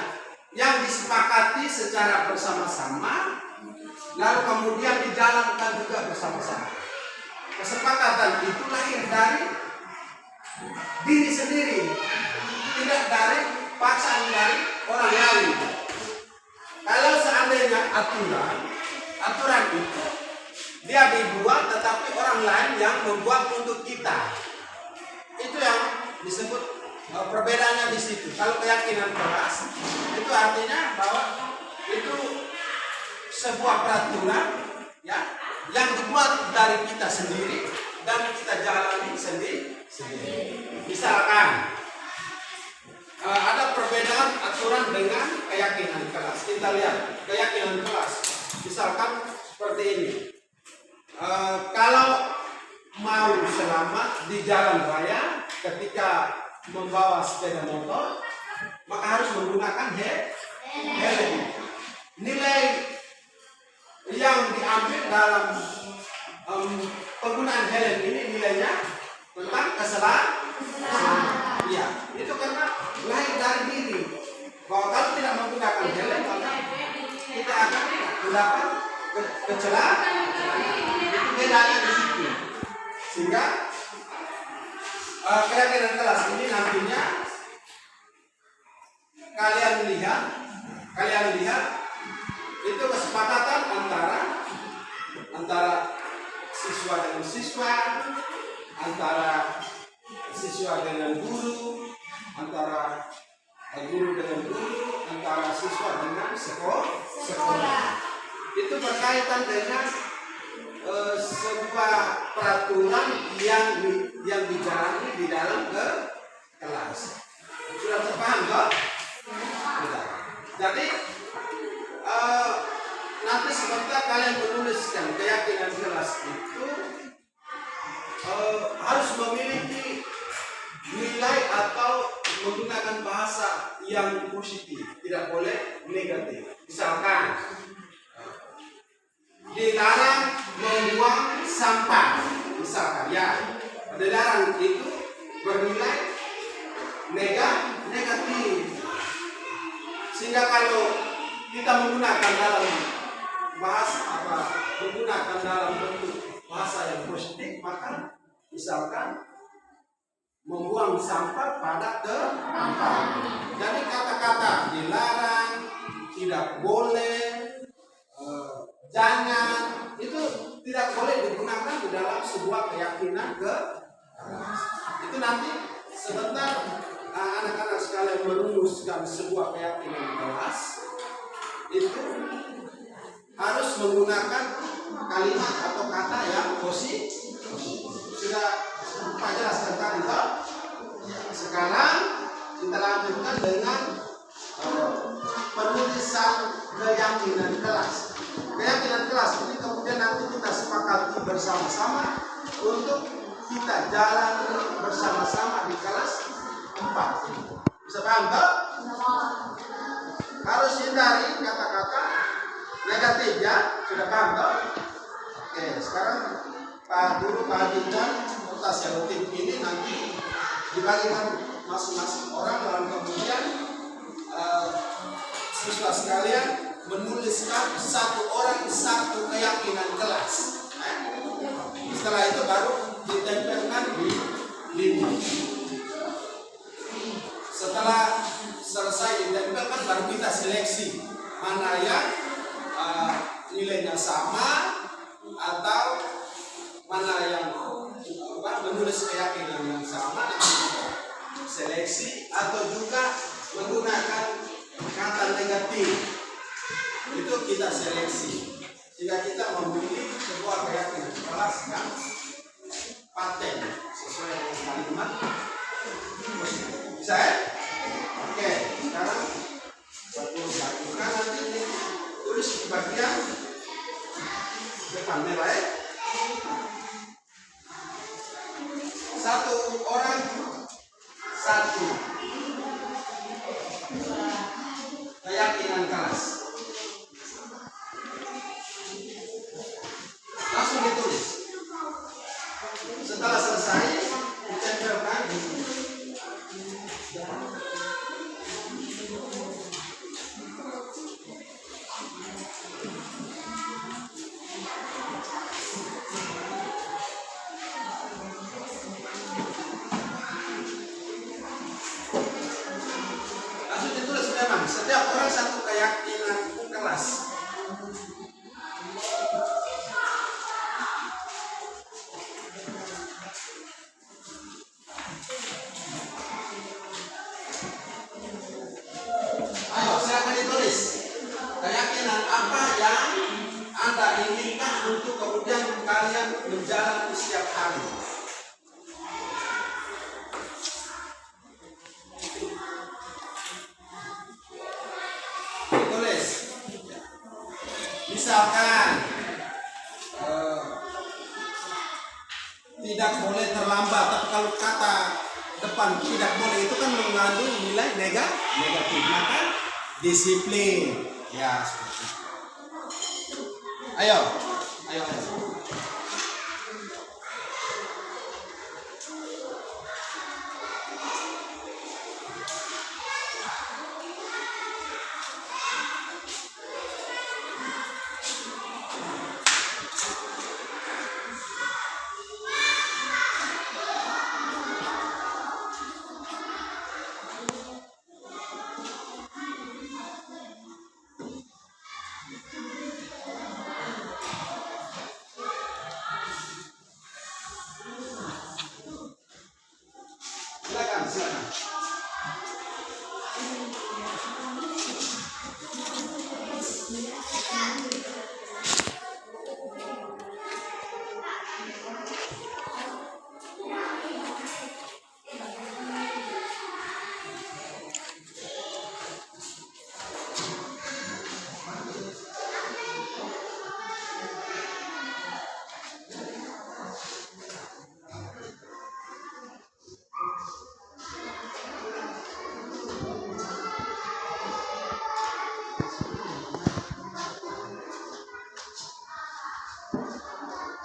yang disepakati secara bersama-sama, lalu kemudian dijalankan juga bersama-sama. Kesepakatan itu lahir dari diri sendiri, tidak dari paksaan dari orang lain. Kalau seandainya aturan itu dia dibuat, tetapi orang lain yang membuat untuk kita, itu yang disebut perbedaannya di situ. Kalau keyakinan kelas itu artinya bahwa itu sebuah peraturan ya yang dibuat dari kita sendiri dan kita jalani sendiri. Misalkan ada perbedaan aturan dengan keyakinan kelas. Kita lihat keyakinan kelas. Misalkan seperti ini. Kalau mau selamat di jalan raya ketika membawa sepeda motor, maka harus menggunakan helm. Nilai yang diambil dalam penggunaan helm ini nilainya tentang keselamatan. Ya, itu karena lahir dari diri bahwa kalau tidak menggunakan helm maka kita akan mendapat kecelakaan. Itu bedanya di situ. Sehingga keyakinan kelas ini nantinya kalian lihat itu kesepakatan antara siswa dengan siswa, antara siswa dengan guru, antara guru dengan guru, antara siswa dengan sekolah. Itu berkaitan dengan sebuah peraturan yang dijalani di dalam kelas. Sudah terpaham kok? Jadi nanti sebentar kalian menuliskan keyakinan kelas itu harus memiliki nilai atau menggunakan bahasa yang positif, tidak boleh negatif. Misalkan dilarang membuang sampah, misalkan ya, dilarang itu bernilai negatif. Sehingga kalau kita menggunakan dalam bentuk bahasa yang positif, maka misalkan membuang sampah pada tempat. Jadi kata-kata dilarang, tidak boleh, jangan, itu tidak boleh digunakan di dalam sebuah keyakinan itu nanti sebentar anak-anak sekalian merumuskan sebuah keyakinan di kelas itu harus menggunakan kalimat atau kata yang positif. Sudah Pak jelaskan tadi toh? Sekarang kita lanjutkan dengan penulisan keyakinan kelas. Keyakinan kelas ini kemudian nanti kita sepakati bersama-sama untuk kita jalan bersama-sama di kelas 4. Bisa paham toh? Harus hindari kata-kata negatif ya. Sudah paham toh? Oke, sekarang Pak Guru bagikan kertas yang tim ini nanti dibagikan masing-masing orang dan kemudian siswa sekalian menuliskan satu orang satu keyakinan kelas. Setelah itu baru ditempelkan di dinding. Setelah selesai ditempelkan baru kita seleksi mana yang nilainya sama atau mana yang menulis keyakinan yang sama, seleksi atau juga menggunakan kata negatif itu kita seleksi sehingga kita memilih sebuah keyakinan kelas yang paten sesuai dengan kalimat. Bisa ya? Oke, sekarang bagikan nanti tulis di bagian depan merah ya. Satu orang satu keyakinan kelas. Langsung ditulis. Setelah selesai ditempelkan di setiap orang satu keyakinan kelas. Ayo silakan ditulis keyakinan apa yang Anda inginkan untuk kemudian kalian menjalani setiap hari. Misalkan tidak boleh terlambat, tapi kalau kata depan tidak boleh itu kan mengandung nilai negatif, maka disiplin ya seperti itu. Ayo. Silakan.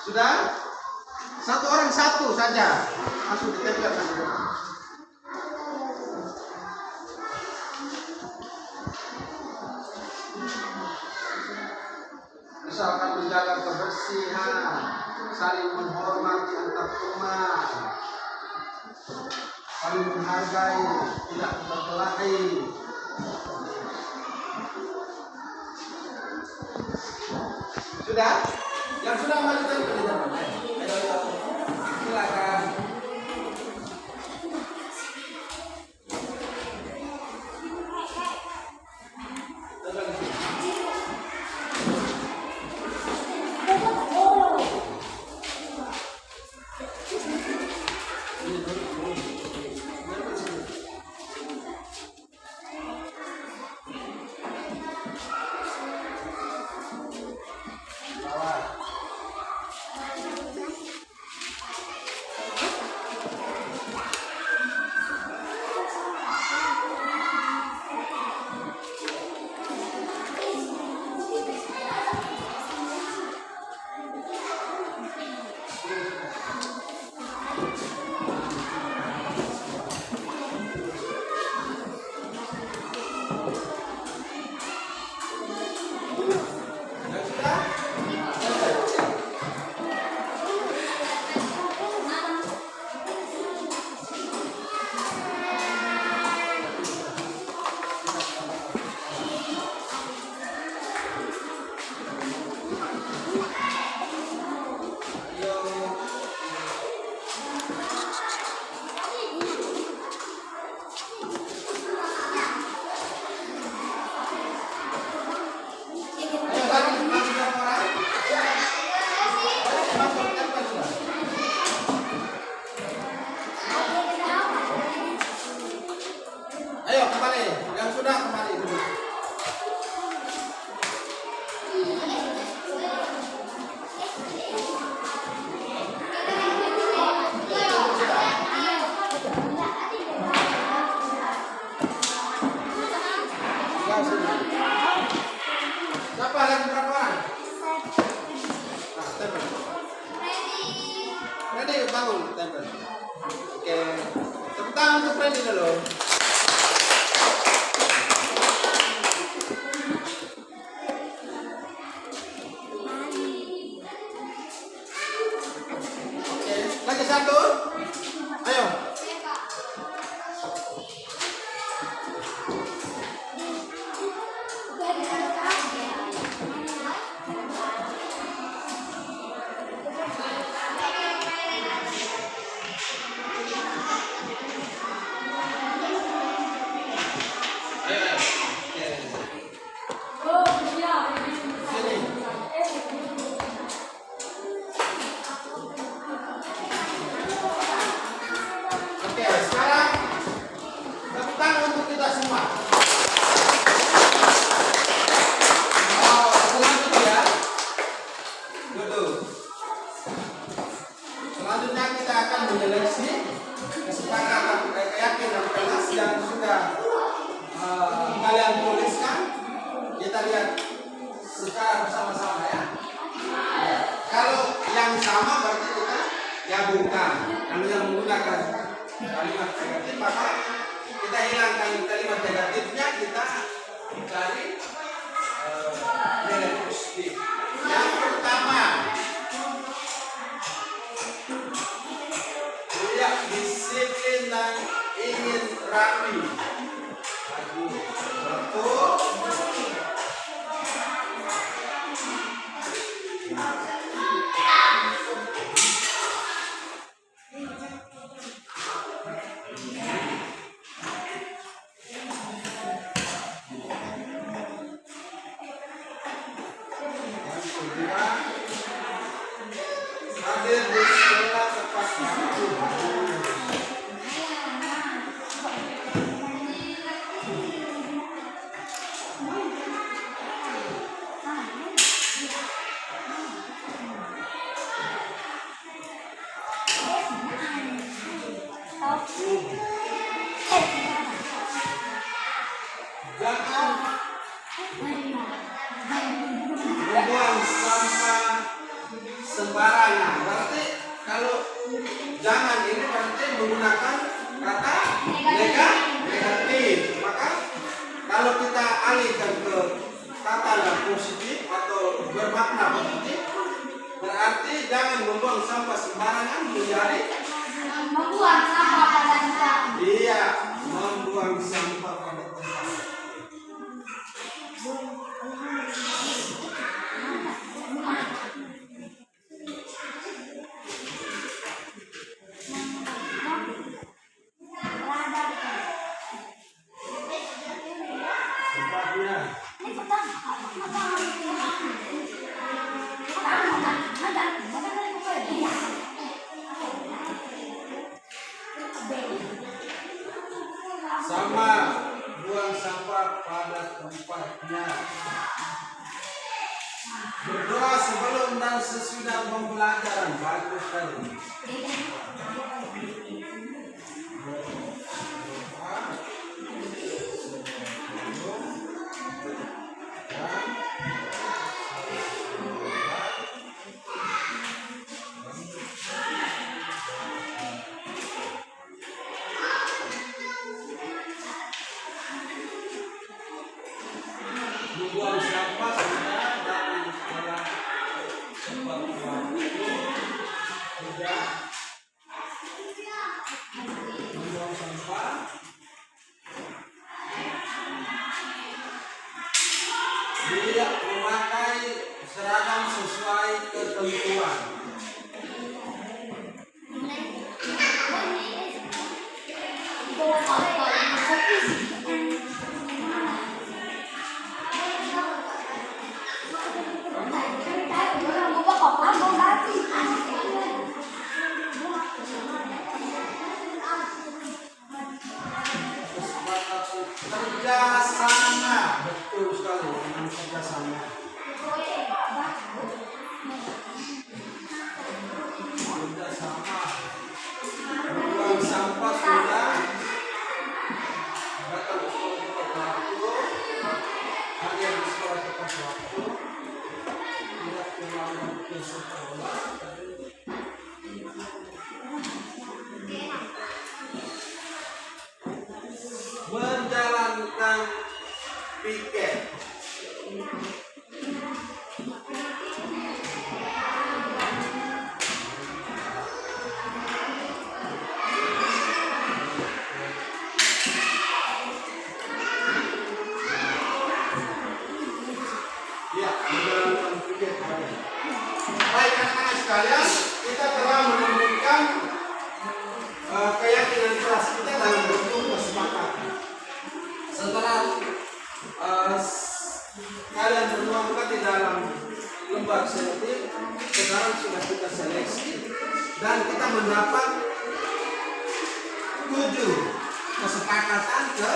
Sudah? Satu orang satu saja. Langsung ditempelkan di depan. Misalkan menjaga kebersihan, saling menghormati antar teman, saling menghargai, tidak berkelahi. Sudah? Yang sudah majukan ke depan. Ayo. Silakan. Ayo kembali, yang sudah kembali dulu. Siapa lagi berapa orang? Tempel. Ready, bangun, tempel. Oke, tepuk tangan untuk Freddy dulu. Lagi satu, ayo. Oke, sekarang tepuk tangan untuk kita semua. Oh, selanjutnya duduk. Selanjutnya kita akan menyeleksi kesepakatan keyakinan kelas yang sudah kalian tuliskan. Kita lihat secara bersama-sama ya. Kalau yang sama berarti kita gabungkan. Kalau yang menggunakan kalimat negatif maka kita hilangkan kalimat negatifnya, kita cari nilai positif. Yang pertama, tidak disiplin dan ingin rapi. Betul. Hadir di sekolah tepat waktu. Jangan membuang sampah sembarangan. Berarti kalau jangan ini berarti menggunakan kata negatif. Maka kalau kita alihkan ke kata yang positif atau bermakna positif, berarti jangan membuang sampah sembarangan menjadi membuang sampah pada tempat. sama buang sampah pada tempatnya. Berdoa sebelum dan sesudah pembelajaran. Bagus sekali. Buang sampah sudah dan setelah tepat waktu sudah membuang sampah. Tidak memakai seragam sesuai ketentuan. Kerja sama, betul sekali dengan kerja sama. Kerja sama, membuang sampah sudah, datang ke sekolah tepat waktu, hadir di sekolah tepat waktu, tidak pulang ke sekolah. Menjalankan piket. Ya, menjalankan piket. Baik anak-anak sekalian, kita telah menemukan keyakinan kelas kita dalam bentuk kesepakatan. Setelah kalian menuangkan di dalam lembar selektif, sekarang sudah kita seleksi dan kita mendapat 7 kesepakatan ke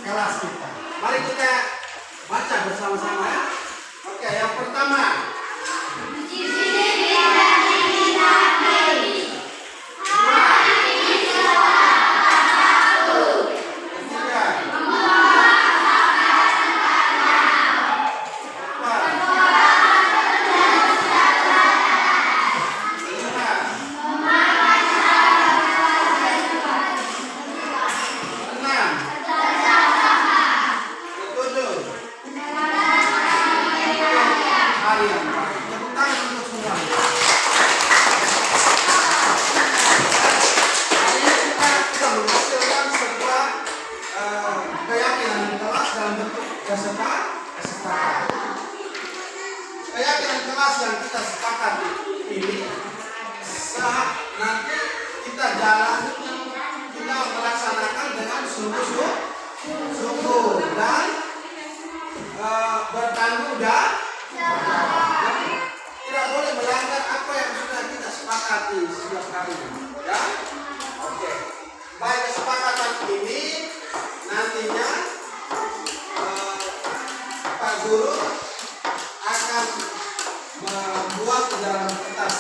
kelas kita. Mari kita baca bersama-sama ya. Oke, yang pertama. Keyakinan kelas yang kita sepakat ini saat nanti kita jalan, kita melaksanakan dengan sungguh-sungguh dan bertanggung jawab. Tidak boleh melanggar apa yang sudah kita sepakati setiap hari. Ya, oke. Baik, kesepakatan ini nantinya Pak Guru akan membuat di dalam kertas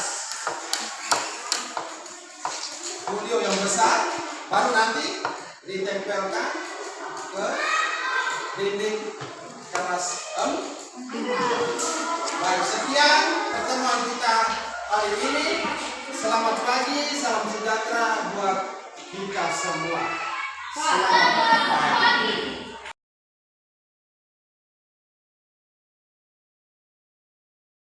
folio yang besar, baru nanti ditempelkan ke dinding kelas 4. Baik, sekian pertemuan kita hari ini. Selamat pagi, salam sejahtera buat kita semua. Selamat pagi.